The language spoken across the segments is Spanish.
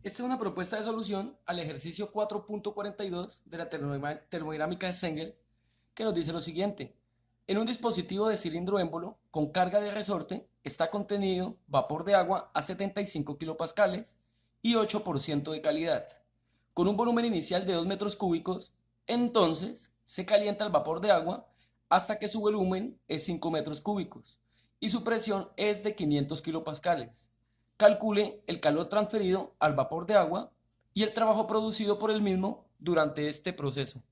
Esta es una propuesta de solución al ejercicio 4.42 de la termodinámica de Engel, que nos dice lo siguiente. En un dispositivo de cilindro émbolo con carga de resorte está contenido vapor de agua a 75 kilopascales y 8% de calidad. Con un volumen inicial de 2 metros cúbicos, entonces se calienta el vapor de agua hasta que su volumen es 5 metros cúbicos y su presión es de 500 kilopascales. Calcule el calor transferido al vapor de agua y el trabajo producido por el mismo durante este proceso.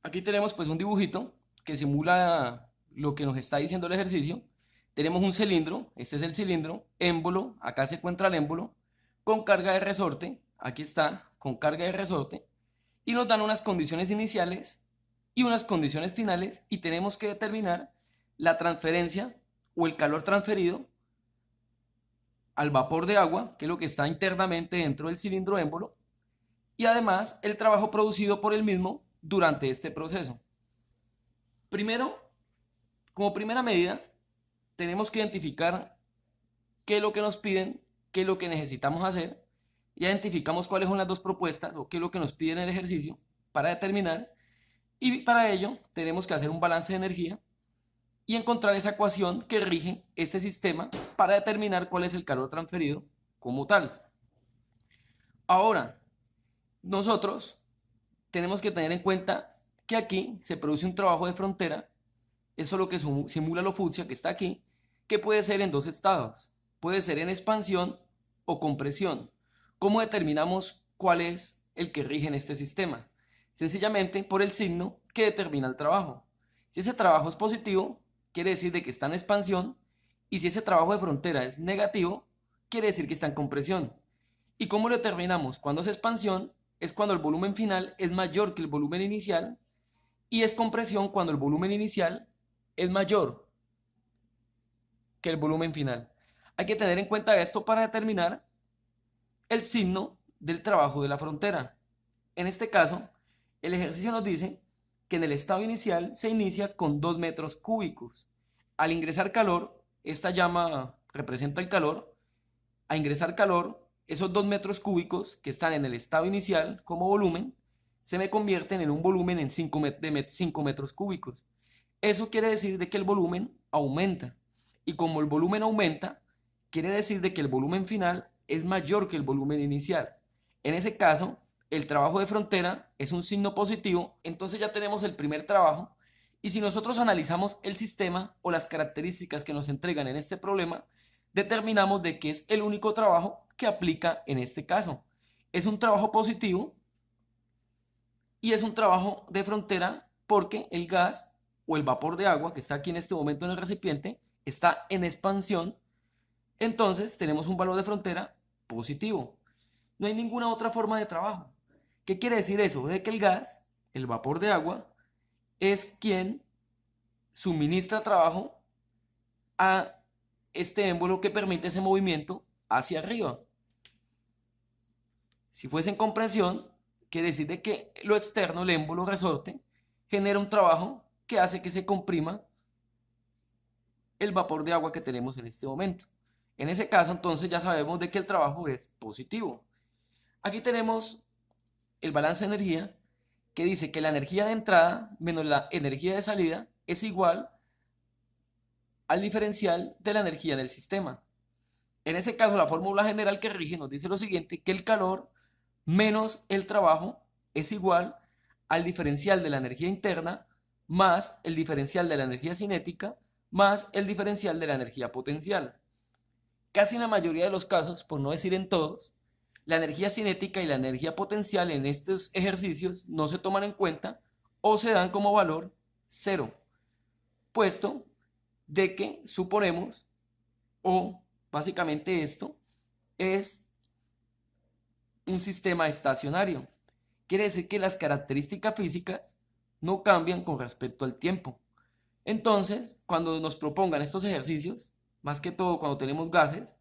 Aquí tenemos pues un dibujito que simula lo que nos está diciendo el ejercicio. Tenemos un cilindro, este es el cilindro, émbolo, acá se encuentra el émbolo, con carga de resorte, aquí está, con carga de resorte, y nos dan unas condiciones iniciales y unas condiciones finales y tenemos que determinar la transferencia o el calor transferido al vapor de agua, que es lo que está internamente dentro del cilindro émbolo, y además el trabajo producido por el mismo durante este proceso. Primero, como primera medida, tenemos que identificar qué es lo que nos piden, qué es lo que necesitamos hacer. Ya identificamos cuáles son las dos propuestas o qué es lo que nos piden en el ejercicio para determinar. Y para ello tenemos que hacer un balance de energía y encontrar esa ecuación que rige este sistema para determinar cuál es el calor transferido como tal. Ahora, nosotros tenemos que tener en cuenta que aquí se produce un trabajo de frontera, eso es lo que simula lo fucsia que está aquí, que puede ser en dos estados, puede ser en expansión o compresión. ¿Cómo determinamos cuál es el que rige en este sistema? Sencillamente por el signo que determina el trabajo. Si ese trabajo es positivo, quiere decir de que está en expansión, y si ese trabajo de frontera es negativo, quiere decir que está en compresión. ¿Y cómo lo determinamos? Cuando es expansión, es cuando el volumen final es mayor que el volumen inicial, y es compresión cuando el volumen inicial es mayor que el volumen final. Hay que tener en cuenta esto para determinar el signo del trabajo de la frontera. En este caso, el ejercicio nos dice que en el estado inicial se inicia con 2 metros cúbicos. Al ingresar calor, esta llama representa el calor. A ingresar calor, esos 2 metros cúbicos que están en el estado inicial como volumen, se me convierten en un volumen en 5 metros cúbicos. Eso quiere decir de que el volumen aumenta. Y como el volumen aumenta, quiere decir de que el volumen final es mayor que el volumen inicial. En ese caso, el trabajo de frontera es un signo positivo, entonces ya tenemos el primer trabajo. Y si nosotros analizamos el sistema o las características que nos entregan en este problema, determinamos de que es el único trabajo que aplica en este caso. Es un trabajo positivo y es un trabajo de frontera porque el gas o el vapor de agua que está aquí en este momento en el recipiente está en expansión, entonces tenemos un valor de frontera positivo. No hay ninguna otra forma de trabajo. ¿Qué quiere decir eso? De que el gas, el vapor de agua, es quien suministra trabajo a este émbolo que permite ese movimiento hacia arriba. Si fuese en compresión, quiere decir de que lo externo, el émbolo resorte, genera un trabajo que hace que se comprima el vapor de agua que tenemos en este momento. En ese caso, entonces ya sabemos de que el trabajo es positivo. Aquí tenemos el balance de energía que dice que la energía de entrada menos la energía de salida es igual al diferencial de la energía del sistema. En ese caso, la fórmula general que rige nos dice lo siguiente, que el calor menos el trabajo es igual al diferencial de la energía interna más el diferencial de la energía cinética más el diferencial de la energía potencial. Casi en la mayoría de los casos, por no decir en todos, la energía cinética y la energía potencial en estos ejercicios no se toman en cuenta o se dan como valor cero, puesto de que suponemos, o básicamente esto, es un sistema estacionario. Quiere decir que las características físicas no cambian con respecto al tiempo. Entonces, cuando nos propongan estos ejercicios, más que todo cuando tenemos gases,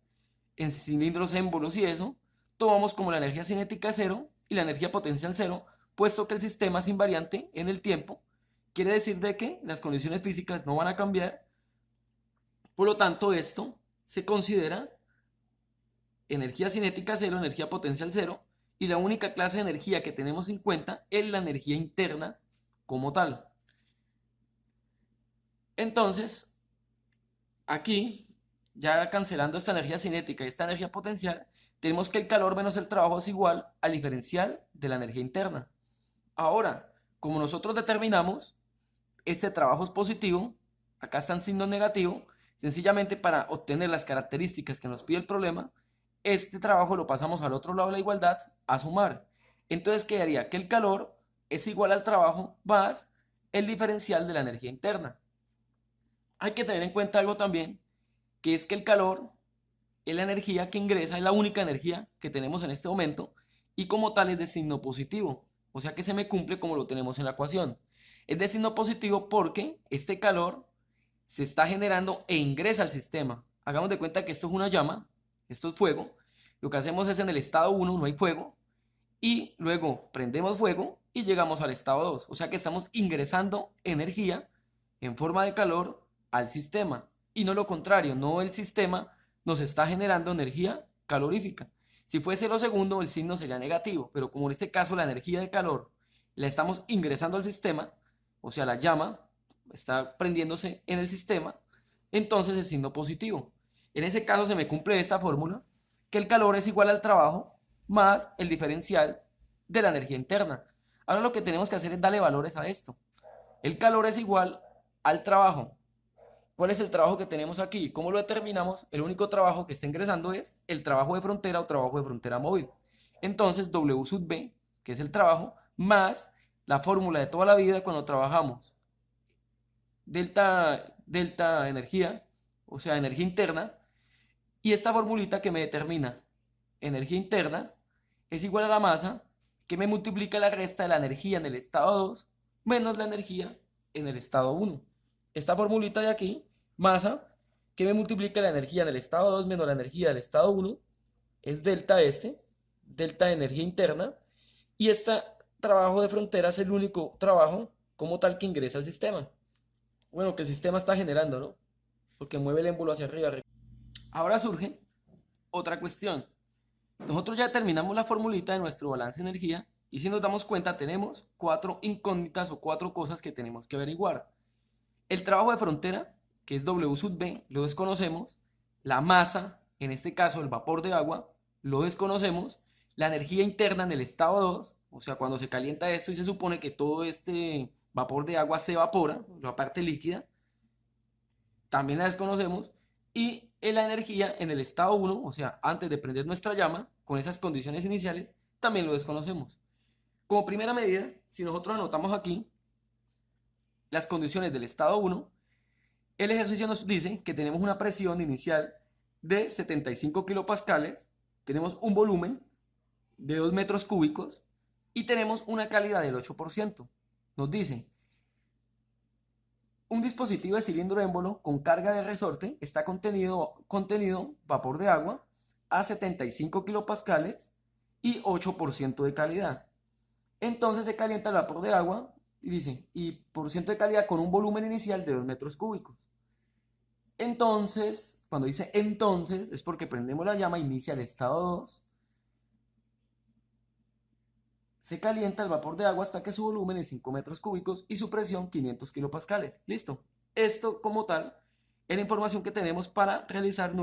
en cilindros, émbolos y eso, tomamos como la energía cinética cero y la energía potencial cero, puesto que el sistema es invariante en el tiempo. Quiere decir de que las condiciones físicas no van a cambiar. Por lo tanto, esto se considera energía cinética cero, energía potencial cero, y la única clase de energía que tenemos en cuenta es la energía interna como tal. Entonces, aquí, ya cancelando esta energía cinética y esta energía potencial, tenemos que el calor menos el trabajo es igual al diferencial de la energía interna. Ahora, como nosotros determinamos, este trabajo es positivo, acá está en signo negativo, sencillamente para obtener las características que nos pide el problema, este trabajo lo pasamos al otro lado de la igualdad a sumar. Entonces quedaría que el calor es igual al trabajo más el diferencial de la energía interna. Hay que tener en cuenta algo también, que es que el calor es la energía que ingresa, es la única energía que tenemos en este momento y como tal es de signo positivo, o sea que se me cumple como lo tenemos en la ecuación. Es de signo positivo porque este calor se está generando e ingresa al sistema. Hagamos de cuenta que esto es una llama, esto es fuego. Lo que hacemos es en el estado 1 no hay fuego y luego prendemos fuego y llegamos al estado 2. O sea que estamos ingresando energía en forma de calor al sistema y no lo contrario, no el sistema nos está generando energía calorífica. Si fuese lo segundo, el signo sería negativo, pero como en este caso la energía de calor la estamos ingresando al sistema, o sea, la llama está prendiéndose en el sistema, entonces es signo positivo. En ese caso se me cumple esta fórmula, que el calor es igual al trabajo más el diferencial de la energía interna. Ahora lo que tenemos que hacer es darle valores a esto. El calor es igual al trabajo. ¿Cuál es el trabajo que tenemos aquí? ¿Cómo lo determinamos? El único trabajo que está ingresando es el trabajo de frontera o trabajo de frontera móvil. Entonces W sub B, que es el trabajo, más la fórmula de toda la vida cuando trabajamos delta energía, o sea, energía interna, y esta formulita que me determina energía interna es igual a la masa que me multiplica la resta de la energía en el estado 2 menos la energía en el estado 1. Esta formulita de aquí, masa, que me multiplica la energía en el estado 2 menos la energía del estado 1, es delta de energía interna, y este trabajo de frontera es el único trabajo como tal que ingresa al sistema. Bueno, que el sistema está generando, ¿no? Porque mueve el émbolo hacia arriba. Ahora surge otra cuestión. Nosotros ya terminamos la formulita de nuestro balance de energía y si nos damos cuenta tenemos cuatro incógnitas o cuatro cosas que tenemos que averiguar. El trabajo de frontera, que es W sub B, lo desconocemos. La masa, en este caso el vapor de agua, lo desconocemos. La energía interna en el estado 2, o sea, cuando se calienta esto y se supone que todo este vapor de agua se evapora, la parte líquida, también la desconocemos. Y la energía en el estado 1, o sea, antes de prender nuestra llama, con esas condiciones iniciales, también lo desconocemos. Como primera medida, si nosotros anotamos aquí las condiciones del estado 1, el ejercicio nos dice que tenemos una presión inicial de 75 kilopascales, tenemos un volumen de 2 metros cúbicos y tenemos una calidad del 8%. Nos dice, un dispositivo de cilindro émbolo con carga de resorte está contenido vapor de agua a 75 kilopascales y 8% de calidad. Entonces se calienta el vapor de agua y dice, y por ciento de calidad con un volumen inicial de 2 metros cúbicos. Entonces, cuando dice entonces, es porque prendemos la llama, inicia el estado 2, se calienta el vapor de agua hasta que su volumen es 5 metros cúbicos y su presión 500 kilopascales. Listo. Esto como tal es la información que tenemos para realizar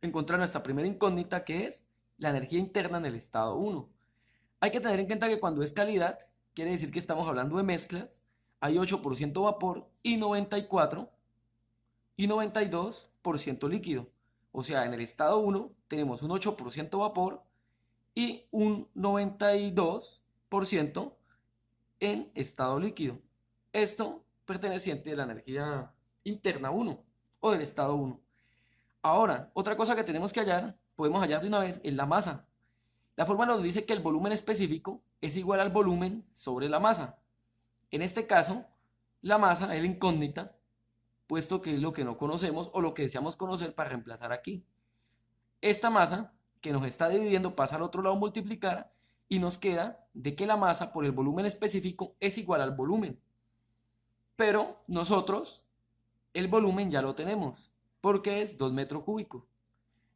encontrar nuestra primera incógnita, que es la energía interna en el estado 1. Hay que tener en cuenta que cuando es calidad, quiere decir que estamos hablando de mezclas, hay 8% vapor y 94 y 92% líquido. O sea, en el estado 1 tenemos un 8% vapor y un 92% en estado líquido. Esto perteneciente a la energía interna 1 o del estado 1. Ahora, otra cosa que tenemos que hallar, podemos hallar de una vez, es la masa. La fórmula nos dice que el volumen específico es igual al volumen sobre la masa. En este caso, la masa es la incógnita, puesto que es lo que no conocemos o lo que deseamos conocer para reemplazar aquí. Esta masa que nos está dividiendo pasa al otro lado a multiplicar y nos queda de que la masa por el volumen específico es igual al volumen. Pero nosotros el volumen ya lo tenemos porque es 2 metros cúbicos.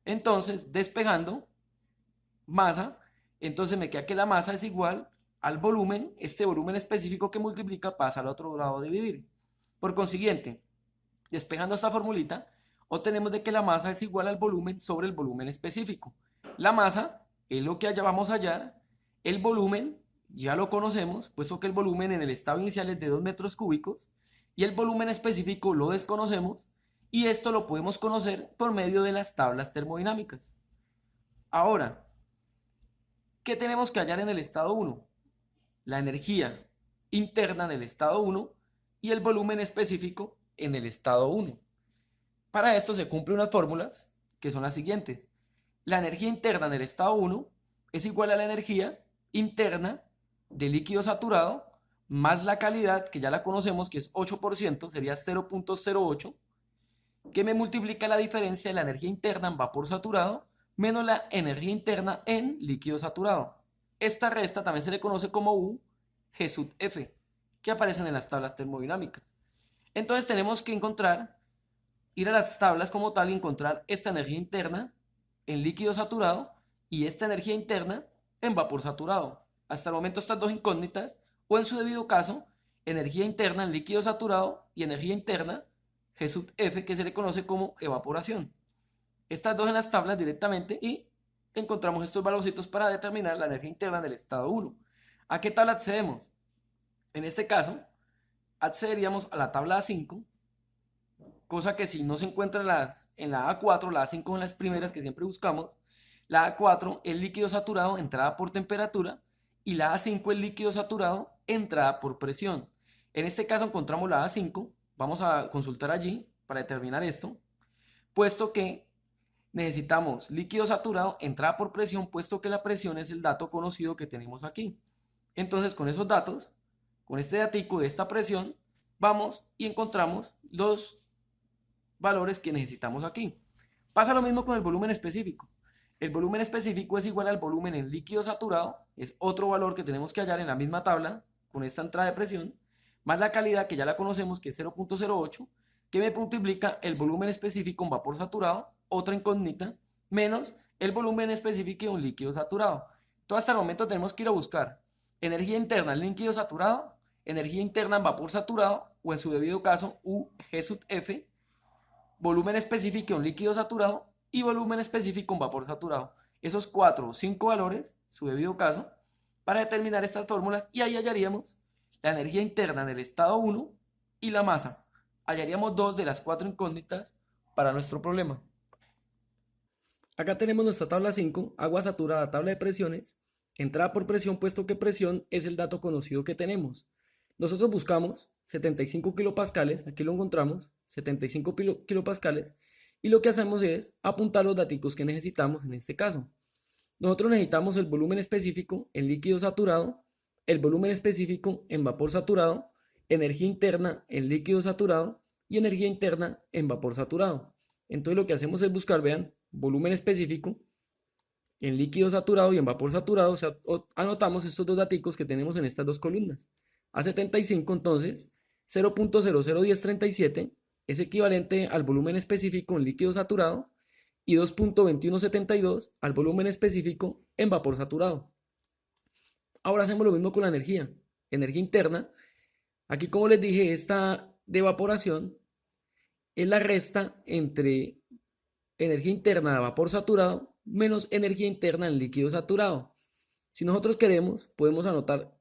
Entonces, despejando masa, entonces me queda que la masa es igual al volumen, este volumen específico que multiplica pasa al otro lado a dividir. Por consiguiente, despejando esta formulita, obtenemos de que la masa es igual al volumen sobre el volumen específico. La masa es lo que allá vamos a hallar, el volumen ya lo conocemos, puesto que el volumen en el estado inicial es de 2 metros cúbicos y el volumen específico lo desconocemos y esto lo podemos conocer por medio de las tablas termodinámicas. Ahora, ¿qué tenemos que hallar en el estado 1? La energía interna en el estado 1 y el volumen específico en el estado 1. Para esto se cumplen unas fórmulas que son las siguientes. La energía interna en el estado 1 es igual a la energía interna de líquido saturado más la calidad, que ya la conocemos, que es 8%, sería 0.08, que me multiplica la diferencia de la energía interna en vapor saturado menos la energía interna en líquido saturado. Esta resta también se le conoce como U, G sub F, que aparecen en las tablas termodinámicas. Entonces tenemos que ir a las tablas como tal y encontrar esta energía interna en líquido saturado y esta energía interna en vapor saturado. Hasta el momento estas dos incógnitas, o en su debido caso, energía interna en líquido saturado y energía interna G sub F, que se le conoce como evaporación. Estas dos en las tablas directamente y encontramos estos valorcitos para determinar la energía interna del estado 1. ¿A qué tabla accedemos? En este caso, accederíamos a la tabla A5, cosa que si no se encuentra en la A4, la A5 son las primeras que siempre buscamos. La A4 es líquido saturado, entrada por temperatura, y la A5 es líquido saturado, entrada por presión. En este caso encontramos la A5, vamos a consultar allí para determinar esto, puesto que necesitamos líquido saturado, entrada por presión, puesto que la presión es el dato conocido que tenemos aquí. Entonces, con esos datos, con este datico de esta presión, vamos y encontramos los valores que necesitamos aquí. Pasa lo mismo con el volumen específico. El volumen específico es igual al volumen en líquido saturado, es otro valor que tenemos que hallar en la misma tabla con esta entrada de presión, más la calidad que ya la conocemos que es 0.08, que me multiplica el volumen específico en vapor saturado, otra incógnita, menos el volumen específico en un líquido saturado. Todo hasta el momento tenemos que ir a buscar energía interna en líquido saturado, energía interna en vapor saturado o en su debido caso U, G sub F, volumen específico en líquido saturado y volumen específico en vapor saturado. Esos 4 o 5 valores, su debido caso, para determinar estas fórmulas y ahí hallaríamos la energía interna en el estado 1 y la masa. Hallaríamos 2 de las 4 incógnitas para nuestro problema. Acá tenemos nuestra tabla 5, agua saturada, tabla de presiones, entrada por presión, puesto que presión es el dato conocido que tenemos. Nosotros buscamos 75 kilopascales, aquí lo encontramos, 75 kilopascales, y lo que hacemos es apuntar los datos que necesitamos en este caso. Nosotros necesitamos el volumen específico en líquido saturado, el volumen específico en vapor saturado, energía interna en líquido saturado y energía interna en vapor saturado. Entonces lo que hacemos es buscar, vean, volumen específico en líquido saturado y en vapor saturado, o sea, anotamos estos dos datos que tenemos en estas dos columnas. A75 entonces 0.001037 es equivalente al volumen específico en líquido saturado y 2.2172 al volumen específico en vapor saturado. Ahora hacemos lo mismo con la energía interna. Aquí, como les dije, esta de evaporación es la resta entre energía interna de vapor saturado menos energía interna en líquido saturado. Si nosotros queremos, podemos anotar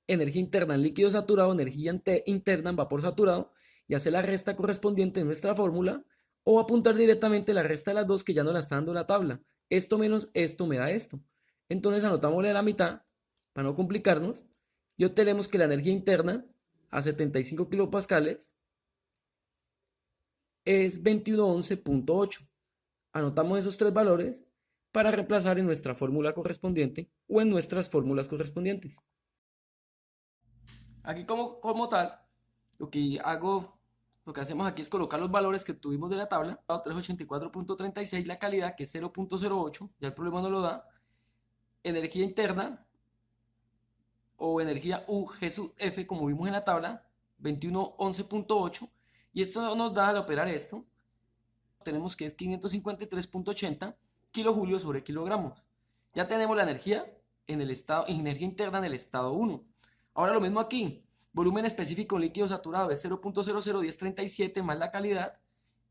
energía interna en líquido saturado, energía interna en vapor saturado y hacer la resta correspondiente en nuestra fórmula o apuntar directamente la resta de las dos que ya nos la está dando la tabla. Esto menos esto me da esto. Entonces anotámosle la mitad para no complicarnos y obtenemos que la energía interna a 75 kilopascales es 2111.8. Anotamos esos tres valores para reemplazar en nuestra fórmula correspondiente o en nuestras fórmulas correspondientes. Aquí como tal, lo que hacemos aquí es colocar los valores que tuvimos de la tabla, 384.36, la calidad que es 0.08, ya el problema no lo da, energía interna o energía U, G sub F, como vimos en la tabla, 2111.8, y esto nos da al operar esto, tenemos que es 553.80, kilojulios sobre kilogramos. Ya tenemos la energía en el estado, energía interna en el estado 1. Ahora lo mismo aquí. Volumen específico líquido saturado es 0.001037 más la calidad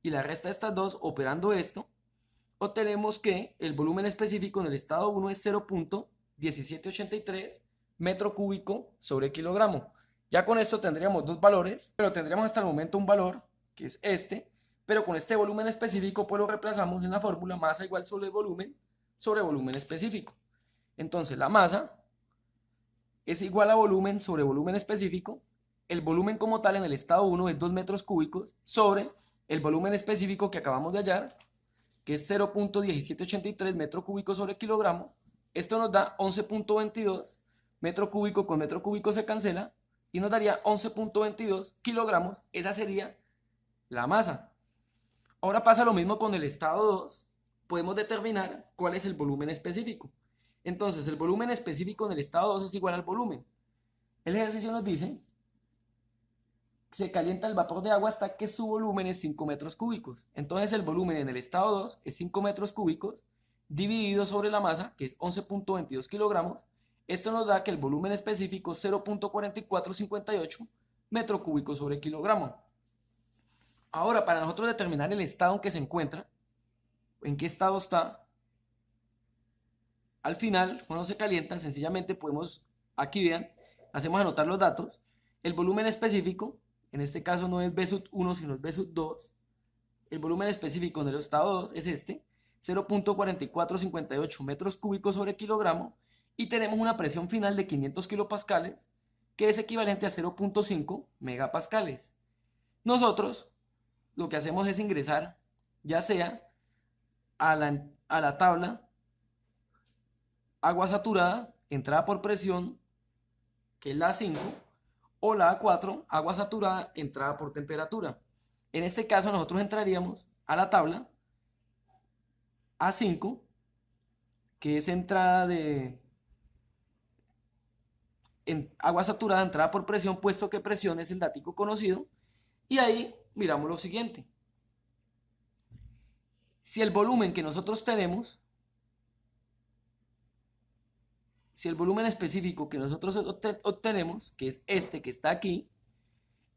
y la resta de estas dos, operando esto, obtenemos que el volumen específico en el estado 1 es 0.1783 metro cúbico sobre kilogramo. Ya con esto tendríamos dos valores, pero tendríamos hasta el momento un valor, que es este, pero con este volumen específico pues lo reemplazamos en la fórmula masa igual sobre volumen específico. Entonces la masa es igual a volumen sobre volumen específico. El volumen como tal en el estado 1 es 2 metros cúbicos sobre el volumen específico que acabamos de hallar, que es 0.1783 metro cúbico sobre kilogramo. Esto nos da 11.22 metro cúbico con metro cúbico se cancela y nos daría 11.22 kilogramos. Esa sería la masa. Ahora pasa lo mismo con el estado 2. Podemos determinar cuál es el volumen específico. Entonces, el volumen específico en el estado 2 es igual al volumen. El ejercicio nos dice, se calienta el vapor de agua hasta que su volumen es 5 metros cúbicos. Entonces, el volumen en el estado 2 es 5 metros cúbicos dividido sobre la masa, que es 11.22 kilogramos. Esto nos da que el volumen específico es 0.4458 metro cúbico sobre kilogramo. Ahora, para nosotros determinar el estado en que se encuentra, en qué estado está, al final, cuando se calienta, sencillamente podemos, aquí vean, hacemos anotar los datos. El volumen específico, en este caso no es B sub 1, sino es B sub 2. El volumen específico en el estado 2 es este, 0.4458 metros cúbicos sobre kilogramo. Y tenemos una presión final de 500 kilopascales, que es equivalente a 0.5 megapascales. Nosotros lo que hacemos es ingresar, ya sea a la tabla agua saturada, entrada por presión, que es la A5, o la A4, agua saturada, entrada por temperatura. En este caso nosotros entraríamos a la tabla A5, que es entrada de agua saturada, entrada por presión, puesto que presión es el dato conocido, y ahí miramos lo siguiente. Si el volumen que nosotros tenemos, si el volumen específico que nosotros obtenemos, que es este que está aquí,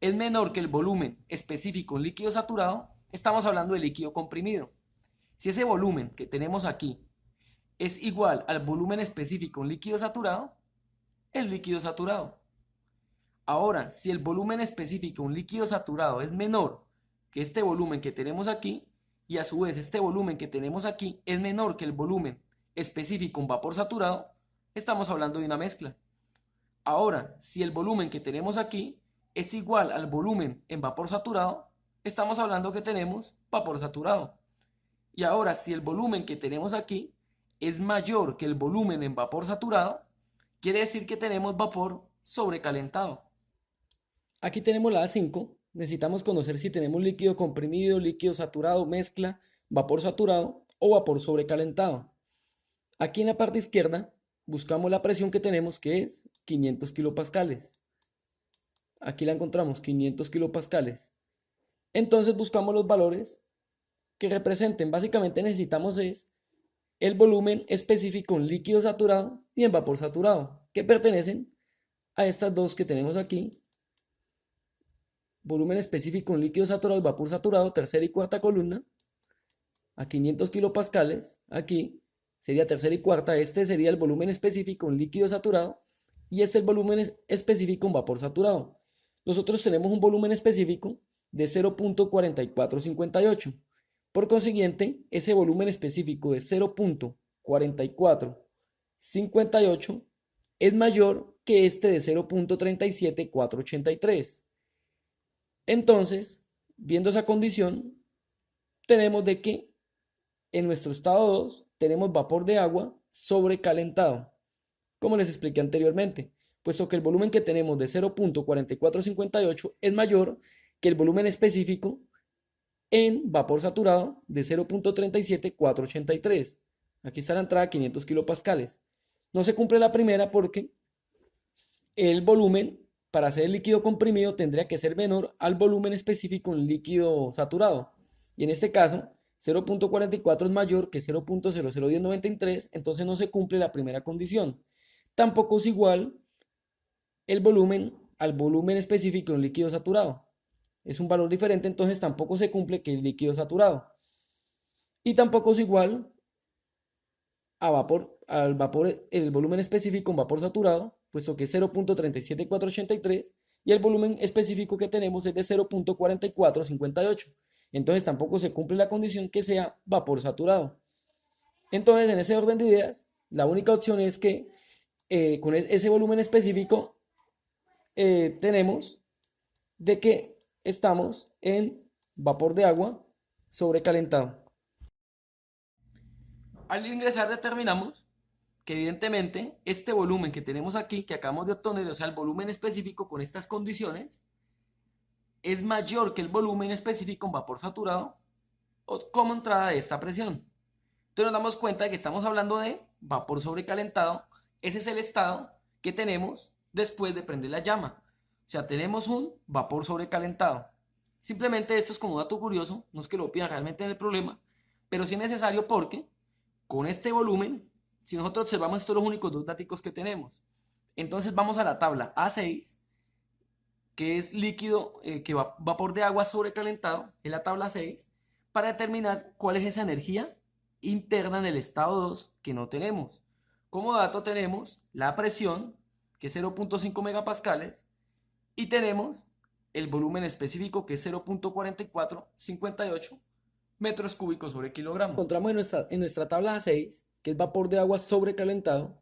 es menor que el volumen específico en líquido saturado, estamos hablando de líquido comprimido. Si ese volumen que tenemos aquí es igual al volumen específico en líquido saturado, es líquido saturado. Ahora, si el volumen específico en líquido saturado es menor que este volumen que tenemos aquí, y a su vez este volumen que tenemos aquí es menor que el volumen específico en vapor saturado, estamos hablando de una mezcla. Ahora, si el volumen que tenemos aquí es igual al volumen en vapor saturado, estamos hablando que tenemos vapor saturado. Y ahora, si el volumen que tenemos aquí es mayor que el volumen en vapor saturado, quiere decir que tenemos vapor sobrecalentado. Aquí tenemos la A5. Necesitamos conocer si tenemos líquido comprimido, líquido saturado, mezcla, vapor saturado o vapor sobrecalentado. Aquí en la parte izquierda buscamos la presión que tenemos, que es 500 kilopascales. Aquí la encontramos, 500 kilopascales. Entonces buscamos los valores que representen. Básicamente necesitamos es el volumen específico en líquido saturado y en vapor saturado, que pertenecen a estas dos que tenemos aquí. Volumen específico en líquido saturado y vapor saturado, tercera y cuarta columna, a 500 kilopascales. Aquí sería tercera y cuarta. Este sería el volumen específico en líquido saturado y este el volumen específico en vapor saturado. Nosotros tenemos un volumen específico de 0.4458. Por consiguiente, ese volumen específico de 0.4458 es mayor que este de 0.37483. Entonces, viendo esa condición, tenemos de que en nuestro estado 2 tenemos vapor de agua sobrecalentado, como les expliqué anteriormente, puesto que el volumen que tenemos de 0.4458 es mayor que el volumen específico en vapor saturado de 0.37483. Aquí está la entrada a 500 kilopascales. No se cumple la primera porque el volumen para hacer el líquido comprimido tendría que ser menor al volumen específico en líquido saturado. Y en este caso, 0.44 es mayor que 0.001093, entonces no se cumple la primera condición. Tampoco es igual el volumen al volumen específico de un líquido saturado. Es un valor diferente, entonces tampoco se cumple que el líquido saturado. Y tampoco es igual al vapor, el volumen específico en vapor saturado, puesto que es 0.37.483 y el volumen específico que tenemos es de 0.4458. Entonces tampoco se cumple la condición que sea vapor saturado. Entonces, en ese orden de ideas, la única opción es que con ese volumen específico tenemos de que estamos en vapor de agua sobrecalentado. Al ingresar determinamos que evidentemente este volumen que tenemos aquí, que acabamos de obtener, o sea, el volumen específico con estas condiciones, es mayor que el volumen específico en vapor saturado o como entrada de esta presión. Entonces nos damos cuenta de que estamos hablando de vapor sobrecalentado. Ese es el estado que tenemos después de prender la llama. O sea, tenemos un vapor sobrecalentado. Simplemente esto es como un dato curioso, no es que lo pidan realmente en el problema, pero sí es necesario porque con este volumen, si nosotros observamos estos son los únicos dos datos que tenemos. Entonces vamos a la tabla A6, que es líquido, vapor de agua sobrecalentado, es la tabla 6, para determinar cuál es esa energía interna en el estado 2 que no tenemos. Como dato tenemos la presión, que es 0.5 megapascales, y tenemos el volumen específico, que es 0.4458 metros cúbicos sobre kilogramo. Encontramos en nuestra tabla A6, que es vapor de agua sobrecalentado,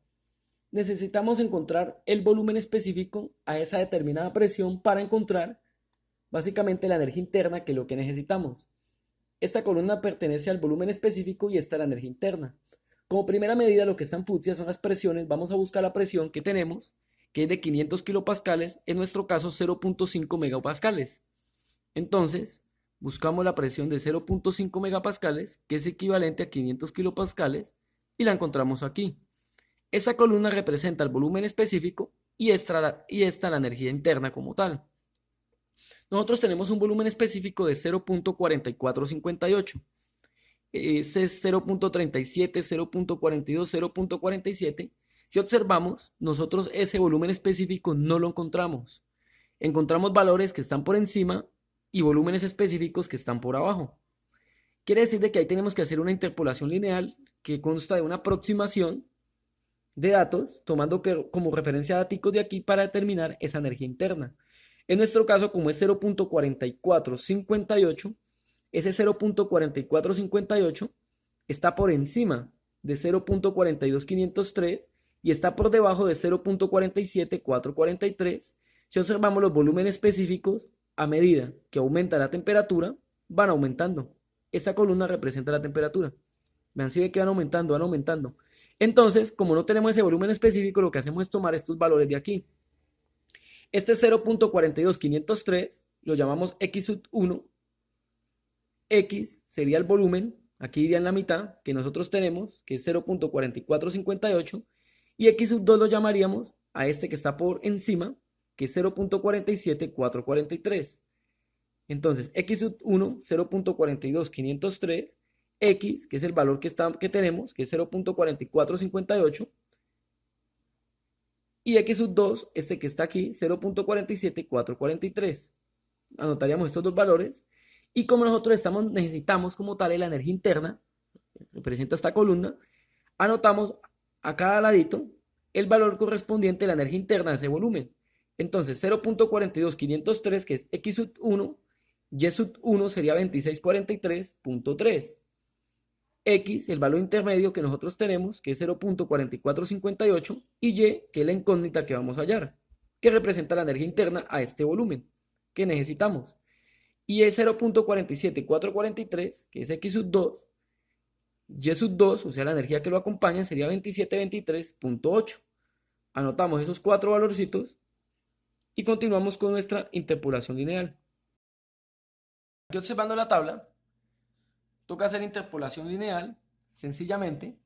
necesitamos encontrar el volumen específico a esa determinada presión para encontrar básicamente la energía interna, que es lo que necesitamos. Esta columna pertenece al volumen específico y esta es la energía interna. Como primera medida, lo que está en fucsia son las presiones. Vamos a buscar la presión que tenemos, que es de 500 kilopascales, en nuestro caso 0.5 megapascales. Entonces, buscamos la presión de 0.5 megapascales, que es equivalente a 500 kilopascales, y la encontramos aquí. Esa columna representa el volumen específico y esta la energía interna como tal. Nosotros tenemos un volumen específico de 0.4458. Ese es 0.37, 0.42, 0.47. Si observamos, nosotros ese volumen específico no lo encontramos. Encontramos valores que están por encima y volúmenes específicos que están por abajo. Quiere decir de que ahí tenemos que hacer una interpolación lineal que consta de una aproximación de datos, tomando como referencia datos de aquí para determinar esa energía interna. En nuestro caso, como es 0.4458, ese 0.4458 está por encima de 0.42503 y está por debajo de 0.47443. Si observamos los volúmenes específicos, a medida que aumenta la temperatura, van aumentando. Esta columna representa la temperatura. Vean, si ve que van aumentando, van aumentando. Entonces, como no tenemos ese volumen específico, lo que hacemos es tomar estos valores de aquí. Este 0.42503 lo llamamos X1. X sería el volumen, aquí iría en la mitad, que nosotros tenemos, que es 0.4458, y X2 lo llamaríamos a este que está por encima, que es 0.47443. Entonces, X1, 0.42503, X, que es el valor que tenemos, que es 0.4458, y X2, este que está aquí, 0.47443. Anotaríamos estos dos valores, y como nosotros necesitamos como tal la energía interna, representa esta columna, anotamos a cada ladito el valor correspondiente a la energía interna de ese volumen. Entonces, 0.42503, que es X1, Y1 sería 2643.3. X, el valor intermedio que nosotros tenemos, que es 0.4458, y Y, que es la incógnita que vamos a hallar, que representa la energía interna a este volumen que necesitamos. Y es 0.47443, que es X2, Y2, o sea, la energía que lo acompaña sería 2723.8. Anotamos esos cuatro valorcitos y continuamos con nuestra interpolación lineal. Aquí observando la tabla, toca hacer interpolación lineal, sencillamente,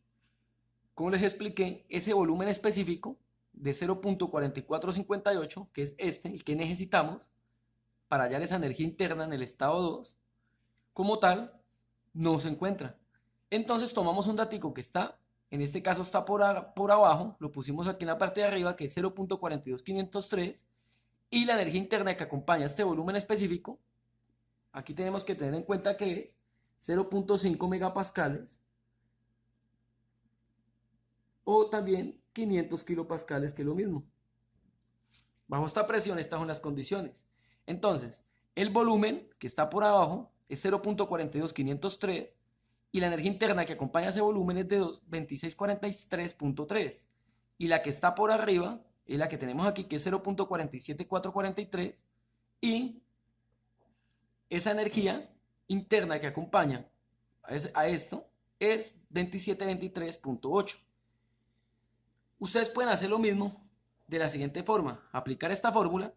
como les expliqué, ese volumen específico de 0.4458, que es este, el que necesitamos para hallar esa energía interna en el estado 2, como tal, no se encuentra. Entonces tomamos un datico que está, en este caso está por abajo, lo pusimos aquí en la parte de arriba, que es 0.42503, y la energía interna que acompaña a este volumen específico, aquí tenemos que tener en cuenta que es 0.5 megapascales, o también 500 kilopascales, que es lo mismo. Bajo esta presión, estas son las condiciones. Entonces, el volumen que está por abajo es 0.42503 y la energía interna que acompaña ese volumen es de 2643.3 y la que está por arriba es la que tenemos aquí, que es 0.47443, y esa energía interna que acompaña a esto es 2723.8. Ustedes pueden hacer lo mismo de la siguiente forma: aplicar esta fórmula,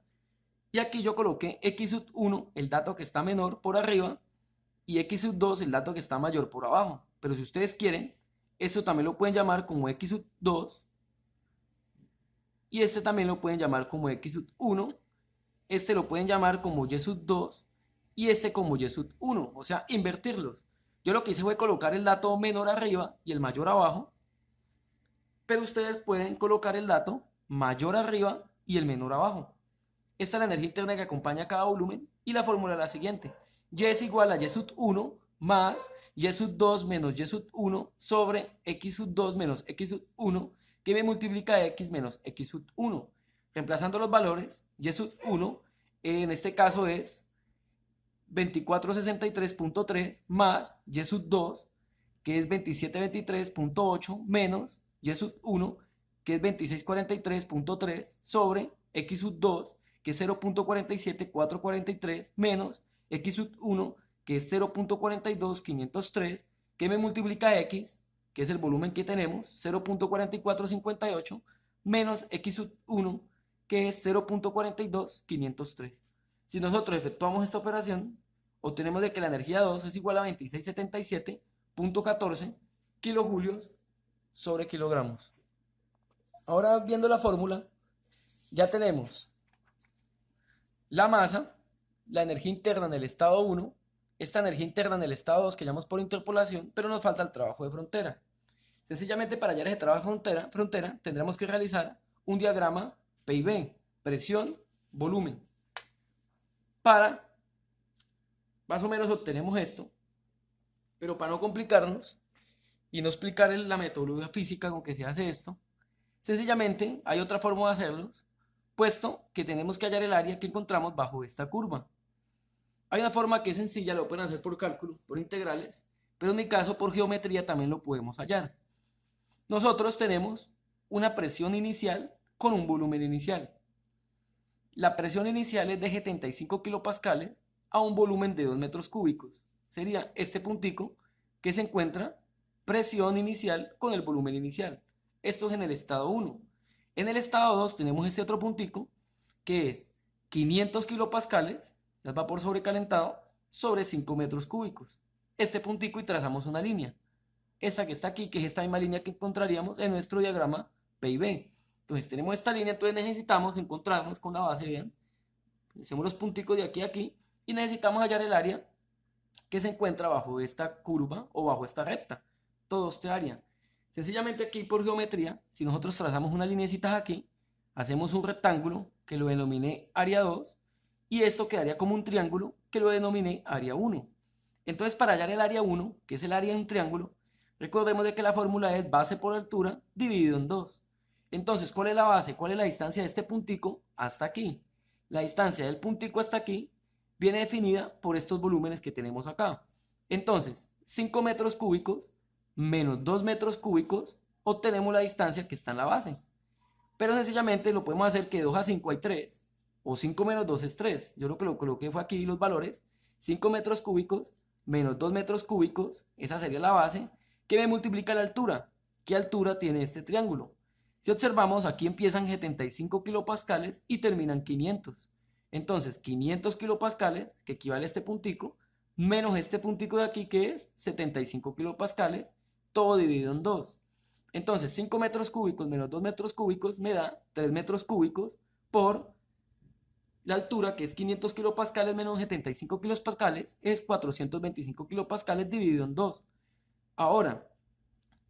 y aquí yo coloqué x sub 1, el dato que está menor, por arriba, y x sub 2, el dato que está mayor, por abajo. Pero si ustedes quieren, esto también lo pueden llamar como x sub 2, y este también lo pueden llamar como x sub 1, este lo pueden llamar como y sub 2, y este como y sub 1, o sea, invertirlos. Yo lo que hice fue colocar el dato menor arriba y el mayor abajo, pero ustedes pueden colocar el dato mayor arriba y el menor abajo. Esta es la energía interna que acompaña a cada volumen, y la fórmula es la siguiente: y es igual a y sub 1 más y sub 2 menos y sub 1 sobre x sub 2 menos x sub 1, que me multiplica x menos x sub 1. Reemplazando los valores, y sub 1 en este caso es 2463.3 más y sub 2, que es 2723.8, menos y sub 1, que es 2643.3, sobre x sub 2, que es 0.47443, menos x sub 1, que es 0.42503, que me multiplica x, que es el volumen que tenemos, 0.4458, menos x sub 1, que es 0.42503. Si nosotros efectuamos esta operación, obtenemos de que la energía 2 es igual a 2677.14 kilojulios sobre kilogramos. Ahora, viendo la fórmula, ya tenemos la masa, la energía interna en el estado 1, esta energía interna en el estado 2 que llamamos por interpolación, pero nos falta el trabajo de frontera. Sencillamente, para hallar ese trabajo de frontera tendremos que realizar un diagrama PIV, presión, volumen. Para, más o menos obtenemos esto, pero para no complicarnos y no explicar la metodología física con que se hace esto, sencillamente hay otra forma de hacerlos, puesto que tenemos que hallar el área que encontramos bajo esta curva. Hay una forma que es sencilla, lo pueden hacer por cálculo, por integrales, pero en mi caso por geometría también lo podemos hallar. Nosotros tenemos una presión inicial con un volumen inicial. La presión inicial es de 75 kilopascales a un volumen de 2 metros cúbicos. Sería este puntico que se encuentra presión inicial con el volumen inicial. Esto es en el estado 1. En el estado 2 tenemos este otro puntico que es 500 kilopascales, el vapor sobrecalentado, sobre 5 metros cúbicos. Este puntico, y trazamos una línea. Esta que está aquí, que es esta misma línea que encontraríamos en nuestro diagrama PIV. Entonces tenemos esta línea, entonces necesitamos encontrarnos con la base, vean. Hacemos los punticos de aquí a aquí y necesitamos hallar el área que se encuentra bajo esta curva o bajo esta recta. Todo este área. Sencillamente aquí por geometría, si nosotros trazamos unas lineecitas aquí, hacemos un rectángulo que lo denominé área 2 y esto quedaría como un triángulo que lo denominé área 1. Entonces, para hallar el área 1, que es el área de un triángulo, recordemos de que la fórmula es base por altura dividido en 2. Entonces, ¿cuál es la base? ¿Cuál es la distancia de este puntico hasta aquí? La distancia del puntico hasta aquí viene definida por estos volúmenes que tenemos acá. Entonces, 5 metros cúbicos menos 2 metros cúbicos, obtenemos la distancia que está en la base. Pero sencillamente lo podemos hacer que de 2 a 5 hay 3, o 5 menos 2 es 3. Yo lo que lo coloqué fue aquí los valores: 5 metros cúbicos menos 2 metros cúbicos, esa sería la base, que me multiplica la altura. ¿Qué altura tiene este triángulo? Si observamos, aquí empiezan 75 kilopascales y terminan 500. Entonces, 500 kilopascales, que equivale a este puntico, menos este puntico de aquí, que es 75 kilopascales, todo dividido en 2. Entonces, 5 metros cúbicos menos 2 metros cúbicos me da 3 metros cúbicos por La altura, que es 500 kilopascales menos 75 kilopascales, es 425 kilopascales dividido en 2. Ahora,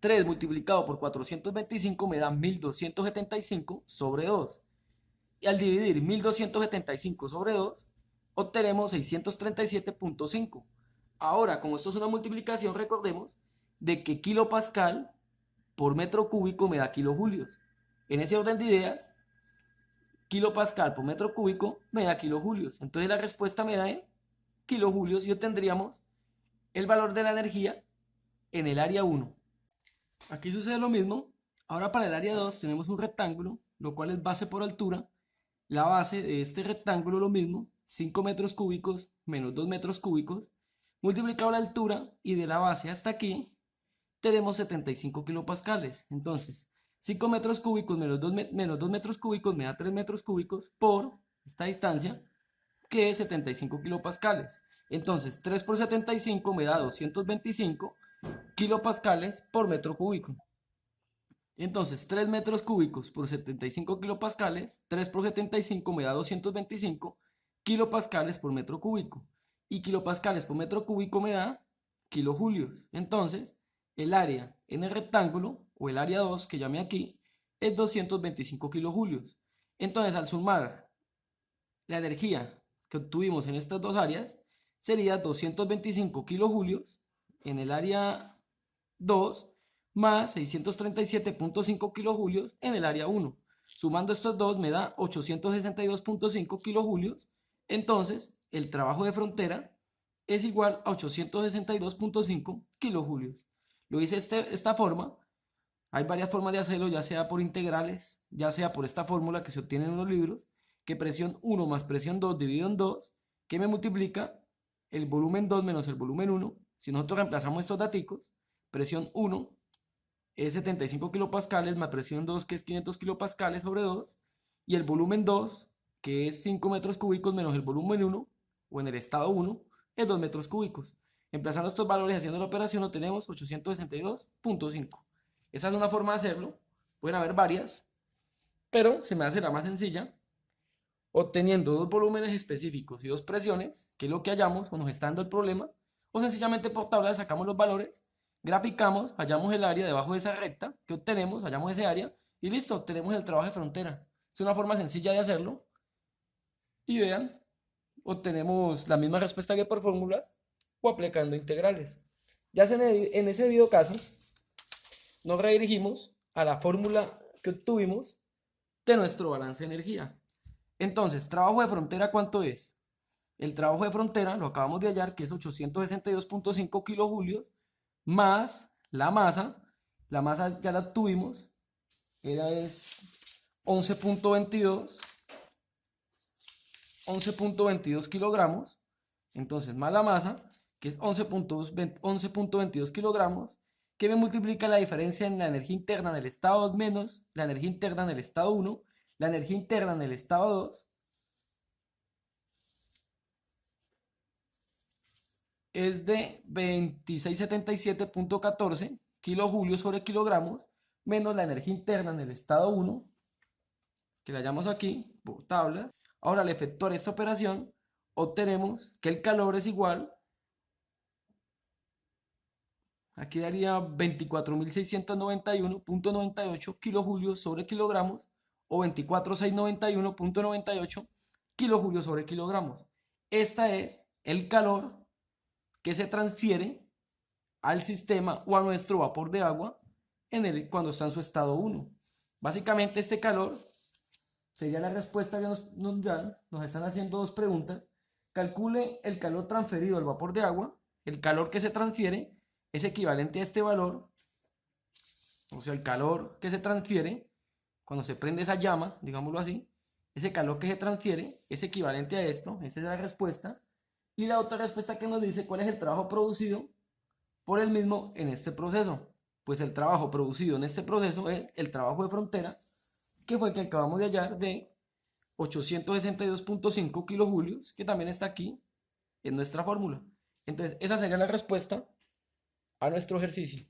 3 multiplicado por 425 me da 1275 sobre 2. Y al dividir 1275 sobre 2, obtenemos 637.5. Ahora, como esto es una multiplicación, recordemos de que kilopascal por metro cúbico me da kilojulios. En ese orden de ideas, kilopascal por metro cúbico me da kilojulios. Entonces la respuesta me da en kilojulios y obtendríamos el valor de la energía en el área 1. Aquí sucede lo mismo. Ahora para el área 2 tenemos un rectángulo, lo cual es base por altura. La base de este rectángulo lo mismo, 5 metros cúbicos menos 2 metros cúbicos, multiplicado la altura y de la base hasta aquí tenemos 75 kilopascales. Entonces, 5 metros cúbicos menos 2 metros cúbicos me da 3 metros cúbicos por esta distancia, que es 75 kilopascales. Entonces, 3 por 75 me da 225 kilopascales por metro cúbico. Entonces, 3 metros cúbicos por 75 kilopascales, 3 por 75 me da 225 kilopascales por metro cúbico. Y kilopascales por metro cúbico me da kilojulios. Entonces, el área en el rectángulo, o el área 2 que llamé aquí, es 225 kilojulios. Entonces, al sumar la energía que obtuvimos en estas dos áreas, sería 225 kilojulios en el área 2 más 637.5 kilojulios en el área 1. Sumando estos dos me da 862.5 kilojulios. Entonces, el trabajo de frontera es igual a 862.5 kilojulios. Lo hice de esta forma. Hay varias formas de hacerlo, ya sea por integrales, ya sea por esta fórmula que se obtiene en los libros, que presión 1 más presión 2 dividido en 2, que me multiplica el volumen 2 menos el volumen 1. Si nosotros reemplazamos estos daticos, presión 1 es 75 kilopascales más presión 2, que es 500 kilopascales sobre 2, y el volumen 2, que es 5 metros cúbicos menos el volumen 1, o en el estado 1, es 2 metros cúbicos. Emplazando estos valores y haciendo la operación obtenemos 862.5. Esa es una forma de hacerlo, pueden haber varias, pero se me hace la más sencilla, obteniendo dos volúmenes específicos y dos presiones, que es lo que hallamos o nos está dando el problema, o sencillamente por tabla le sacamos los valores, graficamos, hallamos el área debajo de esa recta que obtenemos, hallamos ese área y listo, obtenemos el trabajo de frontera. Es una forma sencilla de hacerlo y vean, obtenemos la misma respuesta que por fórmulas o aplicando integrales. Ya en ese debido caso, nos redirigimos a la fórmula que obtuvimos de nuestro balance de energía. Entonces, trabajo de frontera, ¿cuánto es? El trabajo de frontera lo acabamos de hallar, que es 862.5 kilojulios, más la masa ya la tuvimos, es 11.22 kilogramos, entonces más la masa, que es 11.22 kilogramos, que me multiplica la diferencia en la energía interna del estado 2 menos la energía interna en el estado 1, la energía interna en el estado 2, es de 2677.14 kilojulios sobre kilogramos, menos la energía interna en el estado 1, que la hallamos aquí, por tablas. Ahora, al efectuar esta operación, obtenemos que el calor es igual, aquí daría 24.691.98 kilojulios sobre kilogramos, o 24.691.98 kilojulios sobre kilogramos. Esta es el calor que se transfiere al sistema o a nuestro vapor de agua cuando está en su estado 1. Básicamente este calor sería la respuesta que nos dan. Nos están haciendo dos preguntas. Calcule el calor transferido al vapor de agua. El calor que se transfiere es equivalente a este valor. O sea, el calor que se transfiere cuando se prende esa llama, digámoslo así, ese calor que se transfiere es equivalente a esto. Esa es la respuesta. Y la otra respuesta que nos dice cuál es el trabajo producido por el mismo en este proceso. Pues el trabajo producido en este proceso es el trabajo de frontera, que fue el que acabamos de hallar, de 862.5 kilojulios, que también está aquí en nuestra fórmula. Entonces, esa sería la respuesta a nuestro ejercicio.